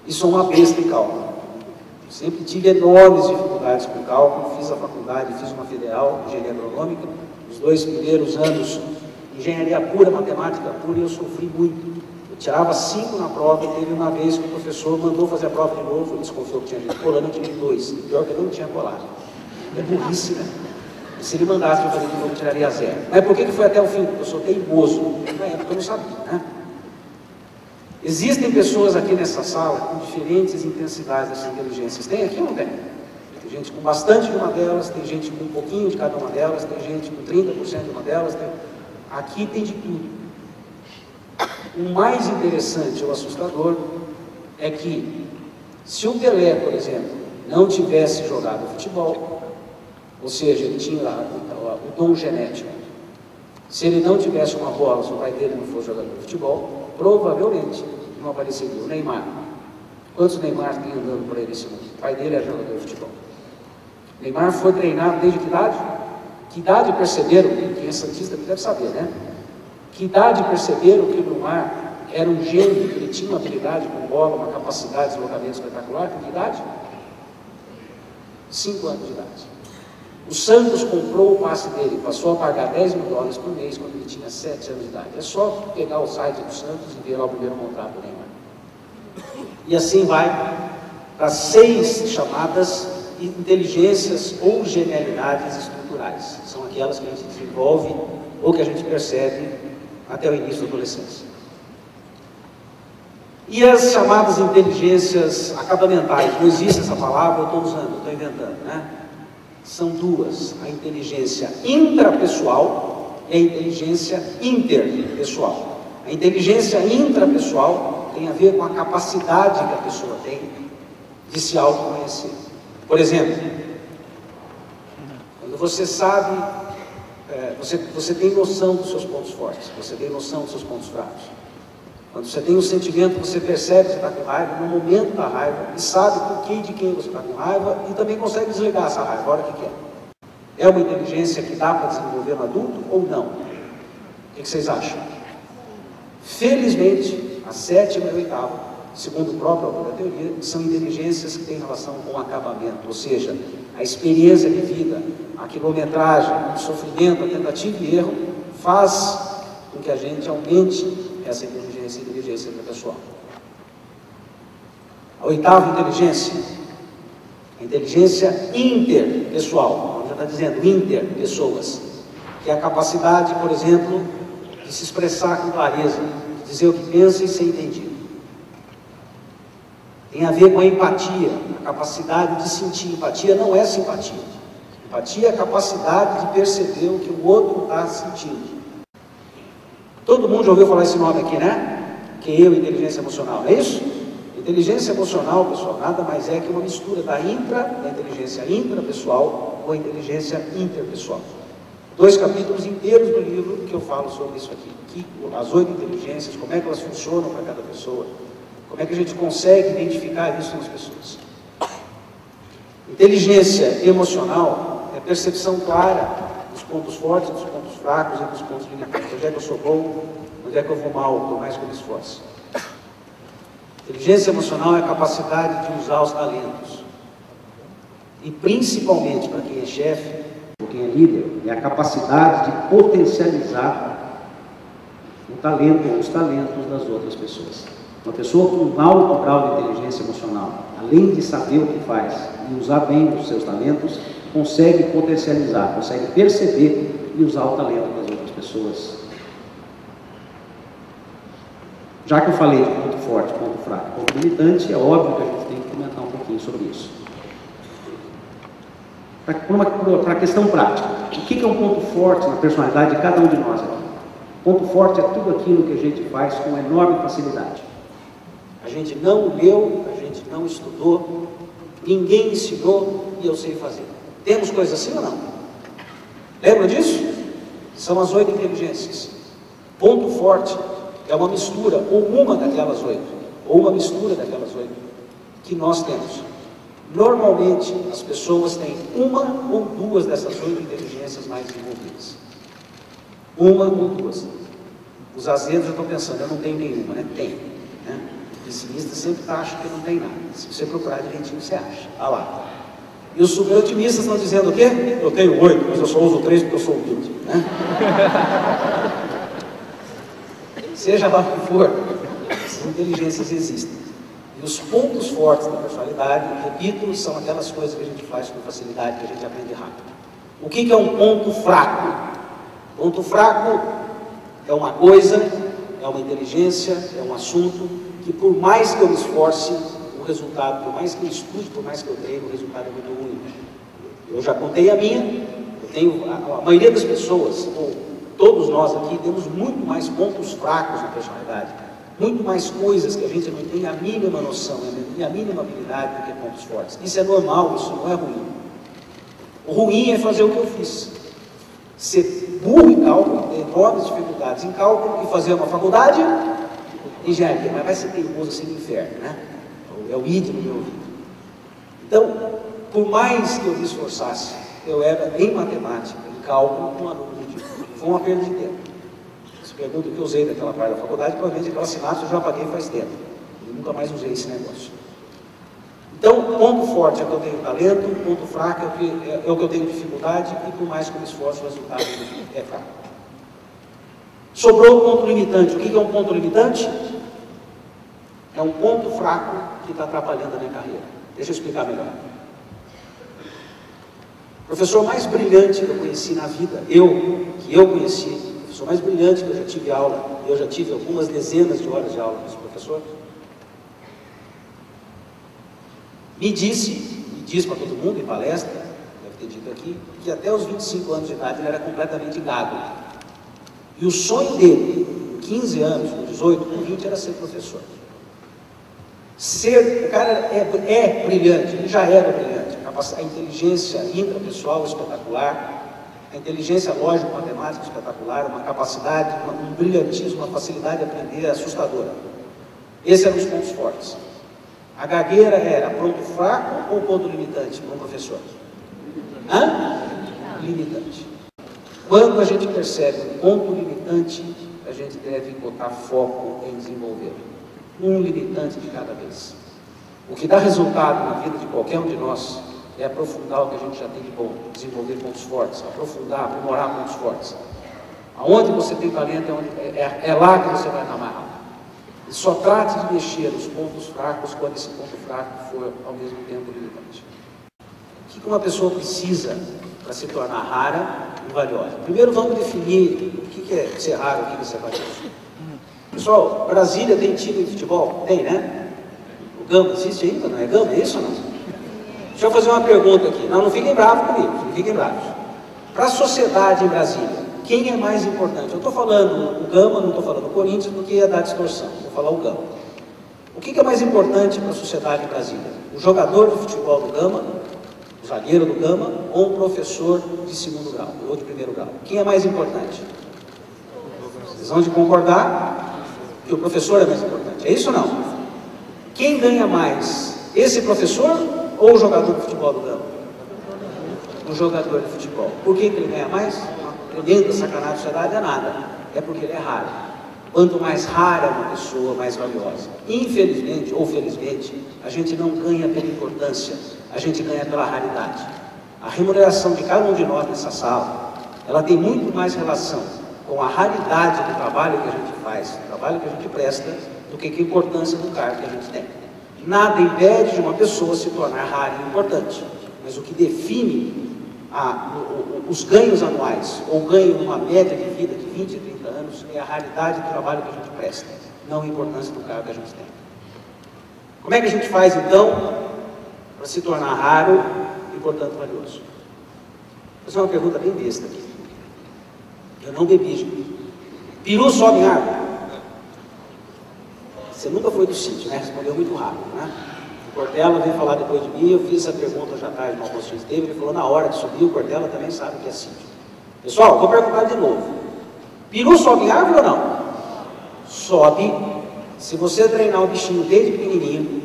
e sou uma besta em cálculo. Sempre tive enormes dificuldades com cálculo, fiz a faculdade, fiz uma federal, engenharia agronômica, os 2 primeiros anos, engenharia pura, matemática pura, e eu sofri muito. Eu tirava 5 na prova, e teve uma vez que o professor mandou fazer a prova de novo, ele desconfiou que tinha gente colando, eu tirei 2, pior que eu não tinha colado. É burrice, né? E se ele mandasse eu fazer de novo, eu tiraria 0. Mas por que foi até o fim? Porque eu sou teimoso. Na época eu não sabia, né? Existem pessoas aqui nessa sala com diferentes intensidades dessas inteligências. Tem aqui ou não tem? Tem gente com bastante de uma delas, tem gente com um pouquinho de cada uma delas, tem gente com 30% de uma delas. Aqui tem de tudo. O mais interessante ou assustador é que, se o Pelé, por exemplo, não tivesse jogado futebol, ou seja, ele tinha o dom genético, se ele não tivesse uma bola, se o pai dele não fosse jogador de futebol, provavelmente não apareceria o Neymar. Quantos Neymar tem andando por aí nesse mundo? O pai dele é jogador de futebol. Neymar foi treinado desde que idade? Que idade perceberam? Quem é santista deve saber, né? Que idade perceberam que o Neymar era um gênio, que ele tinha uma habilidade com bola, uma capacidade de deslocamento espetacular? Com que idade? 5 anos de idade. O Santos comprou o passe dele, passou a pagar $10 mil por mês quando ele tinha 7 anos de idade. É só pegar o site do Santos e ver lá o primeiro contrato do Neymar. E assim vai para 6 chamadas inteligências ou genialidades estruturais. São aquelas que a gente desenvolve ou que a gente percebe até o início da adolescência. E as chamadas inteligências acabamentais, não existe essa palavra, eu estou usando, estou inventando, né? São 2, a inteligência intrapessoal e a inteligência interpessoal. A inteligência intrapessoal tem a ver com a capacidade que a pessoa tem de se autoconhecer. Por exemplo, quando você sabe, você tem noção dos seus pontos fortes, você tem noção dos seus pontos fracos. Quando você tem um sentimento, você percebe que você está com raiva, no momento da raiva, e sabe por que e de quem você está com raiva, e também consegue desligar essa raiva a hora que quer. É uma inteligência que dá para desenvolver no adulto ou não? O que vocês acham? Felizmente, a 7ª e a 8ª, segundo o próprio autor da teoria, são inteligências que têm relação com o acabamento, ou seja, a experiência de vida, a quilometragem, o sofrimento, a tentativa e erro, faz com que a gente aumente essa inteligência interpessoal. A 8ª inteligência, a inteligência interpessoal, já está dizendo interpessoas, que é a capacidade, por exemplo, de se expressar com clareza, de dizer o que pensa e ser entendido. Tem a ver com a empatia, a capacidade de sentir. Empatia não é simpatia. Empatia é a capacidade de perceber o que o outro está sentindo. Todo mundo já ouviu falar esse nome aqui, né? QE, inteligência emocional, não é isso? Inteligência emocional, pessoal, nada mais é que uma mistura da inteligência intrapessoal com a inteligência interpessoal. 2 capítulos inteiros do livro que eu falo sobre isso aqui. As 8 inteligências, como é que elas funcionam para cada pessoa, como é que a gente consegue identificar isso nas pessoas. Inteligência emocional é percepção clara dos pontos fortes, dos pontos fracos e dos pontos limitantes. Onde é que eu sou bom, onde é que eu vou mal, por mais que eu me esforce. Inteligência emocional é a capacidade de usar os talentos. E principalmente para quem é chefe, ou quem é líder, é a capacidade de potencializar o talento ou os talentos das outras pessoas. Uma pessoa com um alto grau de inteligência emocional, além de saber o que faz e usar bem os seus talentos, consegue potencializar, consegue perceber e usar o talento das outras pessoas. Já que eu falei de ponto forte, ponto fraco, ponto limitante, é óbvio que a gente tem que comentar um pouquinho sobre isso. Para a questão prática, o que é um ponto forte na personalidade de cada um de nós aqui? Ponto forte é tudo aquilo que a gente faz com enorme facilidade. A gente não leu, a gente não estudou, ninguém ensinou e eu sei fazer. Temos coisas assim ou não? Lembra disso? São as 8 inteligências. Ponto forte é uma mistura, ou uma daquelas 8, ou uma mistura daquelas 8 que nós temos. Normalmente, as pessoas têm uma ou 2 dessas 8 inteligências mais desenvolvidas. Uma ou 2. Os azedos, eu estou pensando, eu não tenho nenhuma, né? Tem. Né? pessimista sempre acha que não tem nada. Se você procurar direitinho, você acha. Olha lá. E os super otimistas estão dizendo o quê? Eu tenho 8, mas eu só uso 3 porque eu sou humilde. Né? Seja lá o que for, essas inteligências existem. E os pontos fortes da personalidade, repito, são aquelas coisas que a gente faz com facilidade, que a gente aprende rápido. O que é um ponto fraco? Ponto fraco é uma coisa, é uma inteligência, é um assunto que por mais que eu me esforce, o resultado, por mais que eu estude, por mais que eu treine, o resultado é muito ruim. Eu já contei a minha, a maioria das pessoas, ou todos nós aqui, temos muito mais pontos fracos na personalidade, muito mais coisas que a gente não tem a mínima noção, a mínima habilidade do que pontos fortes. Isso é normal, isso não é ruim. O ruim é fazer o que eu fiz. Ser burro em cálculo, ter enormes dificuldades em cálculo e fazer uma faculdade de engenharia, mas vai ser teimoso assim no inferno, né? É o id no meu ouvido. Então, por mais que eu me esforçasse, eu era em matemática, em cálculo, um aluno ridículo. Foi uma perda de tempo. Se pergunta o que eu usei daquela parte da faculdade, provavelmente aquela sinapse eu já apaguei faz tempo. E nunca mais usei esse negócio. Então, ponto forte é que eu tenho talento, ponto fraco é o que eu tenho dificuldade, e por mais que eu me esforço, o resultado é fraco. Sobrou o ponto limitante. O que é um ponto limitante? É um ponto fraco que está atrapalhando a minha carreira. Deixa eu explicar melhor. O professor mais brilhante que eu conheci na vida, que eu conheci, o professor mais brilhante que eu já tive aula, eu já tive algumas dezenas de horas de aula com esse professor, me diz para todo mundo em palestra, deve ter dito aqui, que até os 25 anos de idade ele era completamente gago. E o sonho dele, com 15 anos, com 18, com 20, era ser professor. O cara é brilhante, ele já era brilhante. A inteligência intrapessoal espetacular, a inteligência lógico-matemática espetacular, uma capacidade, um brilhantismo, uma facilidade de aprender assustadora. Esses eram os pontos fortes. A gagueira era ponto fraco ou ponto limitante para um professor? Limitante. Quando a gente percebe um ponto limitante, a gente deve botar foco em desenvolvê-lo. Um limitante de cada vez. O que dá resultado na vida de qualquer um de nós é aprofundar o que a gente já tem de bom, desenvolver pontos fortes, aprofundar, aprimorar pontos fortes. Aonde você tem talento é lá que você vai na mais rápido. E só trate de mexer nos pontos fracos quando esse ponto fraco for ao mesmo tempo limitante. O que uma pessoa precisa para se tornar rara e valiosa? Primeiro vamos definir o que é ser raro e o que é ser valioso. Pessoal, Brasília tem time de futebol? Tem, né? O Gama existe ainda, não é Gama? É isso ou não? Deixa eu fazer uma pergunta aqui. Não fiquem bravos comigo, não fiquem bravos. Para a sociedade em Brasília, quem é mais importante? Eu estou falando o Gama, não estou falando o Corinthians, porque ia dar distorção. Vou falar o Gama. O que é mais importante para a sociedade em Brasília? O jogador de futebol do Gama, o zagueiro do Gama, ou um professor de segundo grau, ou de primeiro grau? Quem é mais importante? Vocês vão de concordar que o professor é mais importante. É isso ou não? Quem ganha mais? Esse professor ou o jogador de futebol do Gama? O jogador de futebol. Por que ele ganha mais? Dentro da sacanagem da sociedade é nada. É porque ele é raro. Quanto mais rara é uma pessoa, mais valiosa. Infelizmente ou felizmente, a gente não ganha pela importância, a gente ganha pela raridade. A remuneração de cada um de nós nessa sala, ela tem muito mais relação com a raridade do trabalho que a gente faz, do trabalho que a gente presta, do que a importância do cargo que a gente tem. Nada impede de uma pessoa se tornar rara e importante, mas o que define os ganhos anuais, ou ganho numa média de vida de 20 e 30 anos, é a raridade do trabalho que a gente presta, não a importância do cargo que a gente tem. Como é que a gente faz, então, para se tornar raro e, portanto, valioso? Vou fazer uma pergunta bem besta aqui. Eu não bebi, gente. Peru sobe em árvore? Você nunca foi do sítio, né? Respondeu muito rápido, né? O Cortella veio falar depois de mim, eu fiz essa pergunta já tarde no almoço que teve, ele falou na hora de subir, o Cortella também sabe o que é sítio. Pessoal, vou perguntar de novo. Peru sobe em árvore ou não? Sobe. Se você treinar o bichinho desde pequenininho,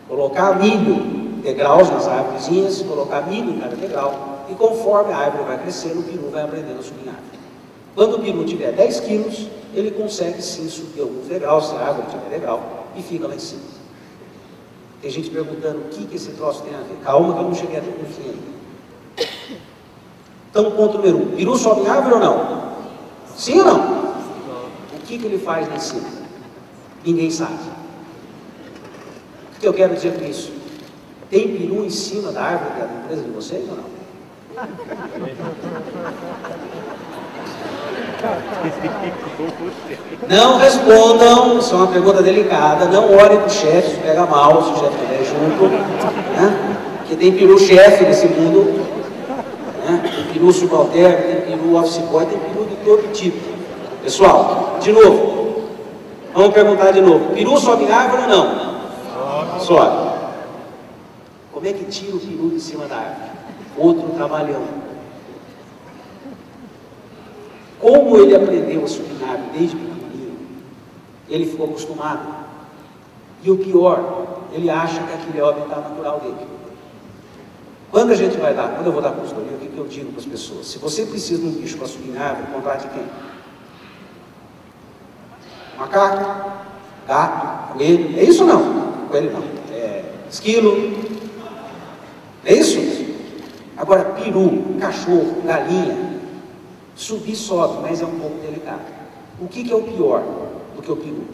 colocar milho, degraus nas árvorezinhas, colocar milho em cada degrau, e conforme a árvore vai crescendo, o peru vai aprendendo a subir em árvore. Quando o peru tiver 10 quilos, ele consegue sim subir alguns degraus, se a árvore tiver degrau, e fica lá em cima. Tem gente perguntando o que esse troço tem a ver. Calma que eu não cheguei até no fim ainda. Então, ponto número 1. Peru sobe em árvore ou não? Sim ou não? O que ele faz lá em cima? Ninguém sabe. O que eu quero dizer com isso? Tem peru em cima da árvore da empresa de vocês ou não? Não respondam, isso é uma pergunta delicada. Não olhem para o chefe, pega mal se o chefe estiver junto, né? Porque tem peru chefe nesse mundo, né? Tem peru subalterno, tem peru office boy, tem peru de todo tipo. Pessoal, de novo, vamos perguntar de novo: peru sobe em árvore ou não? Sobe. Como é que tira o peru de cima da árvore? Outro trabalhão. Como ele aprendeu a subir na árvore desde pequenininho, ele ficou acostumado. E o pior, ele acha que aquele é o habitat natural dele. Quando eu vou dar consultoria, o que eu digo para as pessoas? Se você precisa de um bicho para subir na árvore, contrate quem? Macaco, gato, coelho. É isso ou não? Coelho não. Esquilo. É isso? Agora, peru, cachorro, galinha, subir sobe, mas é um pouco delicado. O que é o pior do que o peru?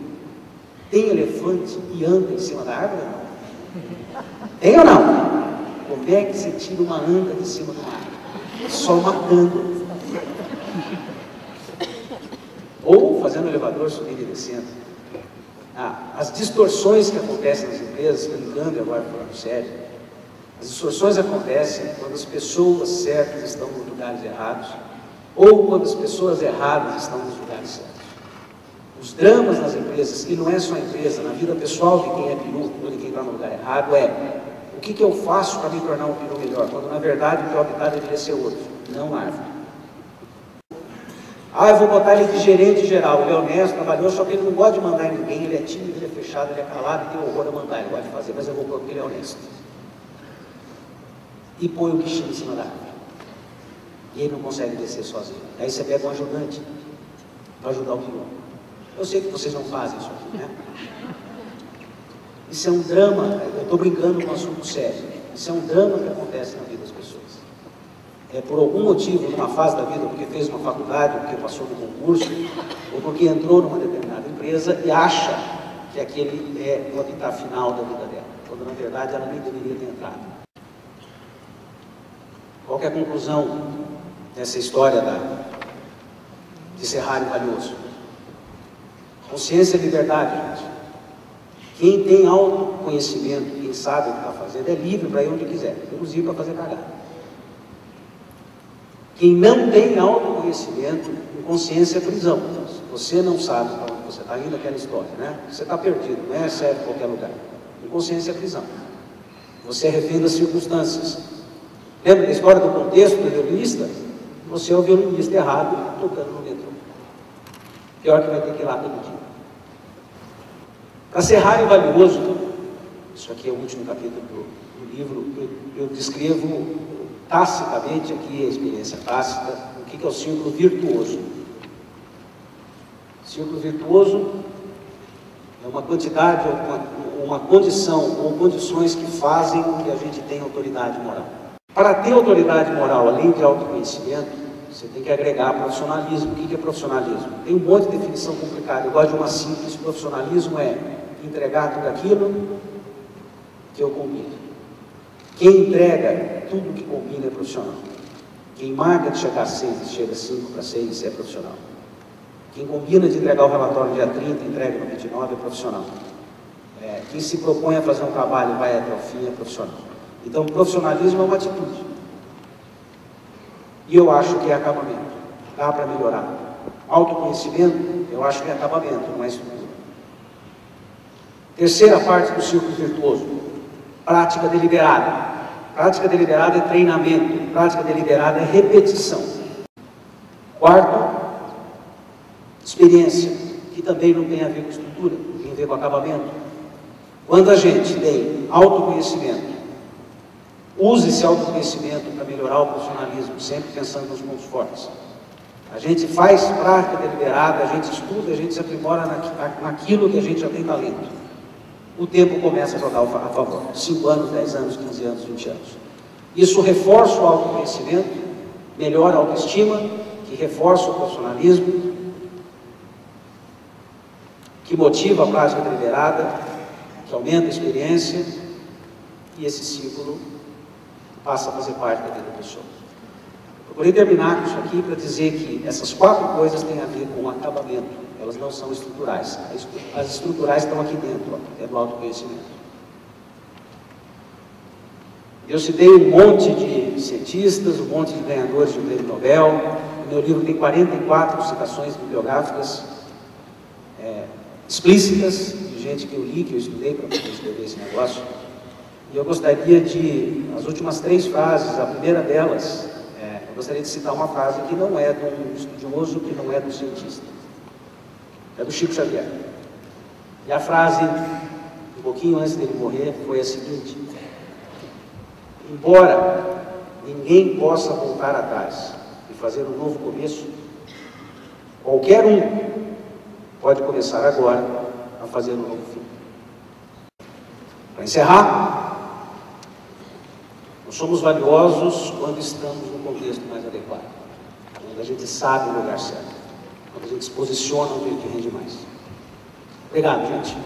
Tem elefante e anda em cima da árvore ou não? Tem ou não? Como é que você tira uma anta de cima de uma árvore? Só matando. Ou fazendo o elevador subindo e descendo. As distorções que acontecem nas empresas, brincando agora falando sério, as distorções acontecem quando as pessoas certas estão nos lugares errados, ou quando as pessoas erradas estão nos lugares certos. Os dramas nas empresas, e não é só a empresa, na vida pessoal de quem é peru, ou de quem está no lugar errado, o que eu faço para me tornar um peru melhor, quando na verdade o meu habitat deveria ser outro, não árvore. Eu vou botar ele de gerente geral, ele é honesto, trabalhou, só que ele não gosta de mandar em ninguém, ele é tímido, ele é fechado, ele é calado, ele tem horror a mandar, ele gosta de fazer, mas eu vou pôr porque ele é honesto. E põe o bichinho em cima da árvore. E ele não consegue descer sozinho. Aí você pega um ajudante para ajudar o peru. Eu sei que vocês não fazem isso aqui, né? Isso é um drama, eu estou brincando com um assunto sério. Isso é um drama que acontece na vida das pessoas. Por algum motivo, numa fase da vida, porque fez uma faculdade, porque passou no concurso, ou porque entrou numa determinada empresa e acha que aquele é o habitat final da vida dela, quando na verdade ela nem deveria ter entrado. Qual que é a conclusão dessa história de Serralho Valioso? Consciência e liberdade, gente. Quem tem autoconhecimento, quem sabe o que está fazendo, é livre para ir onde quiser, inclusive para fazer cagada. Quem não tem autoconhecimento, consciência é prisão. Se você não sabe para onde você está indo, aquela história, né? Você está perdido, não é sério em qualquer lugar. Consciência é prisão. Você é refém das circunstâncias. Lembra da história do contexto do violinista? Você é o violinista errado tocando no metrô. Pior que vai ter que ir lá todo dia. Para Serralho Valioso, isso aqui é o último capítulo do livro, eu descrevo tacitamente aqui a experiência tácita, o que é o círculo virtuoso. Círculo virtuoso é uma quantidade, uma condição ou condições que fazem com que a gente tenha autoridade moral. Para ter autoridade moral, além de autoconhecimento, você tem que agregar profissionalismo. O que é profissionalismo? Tem um monte de definição complicada. Eu gosto de uma simples. Profissionalismo é entregar tudo aquilo que eu combino. Quem entrega tudo que combina é profissional. Quem marca de chegar às 6 e chega às 5 para 6 é profissional. Quem combina de entregar o relatório no dia 30 e entrega no 29 é profissional. Quem se propõe a fazer um trabalho e vai até o fim é profissional. Então, profissionalismo é uma atitude. E eu acho que é acabamento. Dá para melhorar. Autoconhecimento, eu acho que é acabamento, não é estrutura. Terceira parte do círculo virtuoso. Prática deliberada. Prática deliberada é treinamento. Prática deliberada é repetição. Quarto, experiência, que também não tem a ver com estrutura, tem a ver com acabamento. Quando a gente tem autoconhecimento, use esse autoconhecimento para melhorar o profissionalismo, sempre pensando nos pontos fortes. A gente faz prática deliberada, a gente estuda, a gente se aprimora naquilo que a gente já tem talento. o tempo começa a jogar a favor. 5 anos, 10 anos, 15 anos, 20 anos. Isso reforça o autoconhecimento, melhora a autoestima, que reforça o profissionalismo, que motiva a prática deliberada, que aumenta a experiência, e esse ciclo passa a fazer parte da vida da pessoa. Eu procurei terminar com isso aqui para dizer que essas 4 coisas têm a ver com o acabamento, elas não são estruturais. As estruturais estão aqui dentro, ó, é do autoconhecimento. Eu citei um monte de cientistas, um monte de ganhadores de prêmio Nobel. O meu livro tem 44 citações bibliográficas explícitas, de gente que eu li, que eu estudei para poder escrever esse negócio. E eu gostaria de, as últimas 3 frases, a primeira delas, eu gostaria de citar uma frase que não é de um estudioso, que não é do cientista. É do Chico Xavier. E a frase, um pouquinho antes dele morrer, foi a seguinte: embora ninguém possa voltar atrás e fazer um novo começo, qualquer um pode começar agora a fazer um novo fim. Para encerrar, nós somos valiosos quando estamos no contexto mais adequado, quando a gente sabe o lugar certo, quando a gente se posiciona onde a gente rende mais. Obrigado, gente.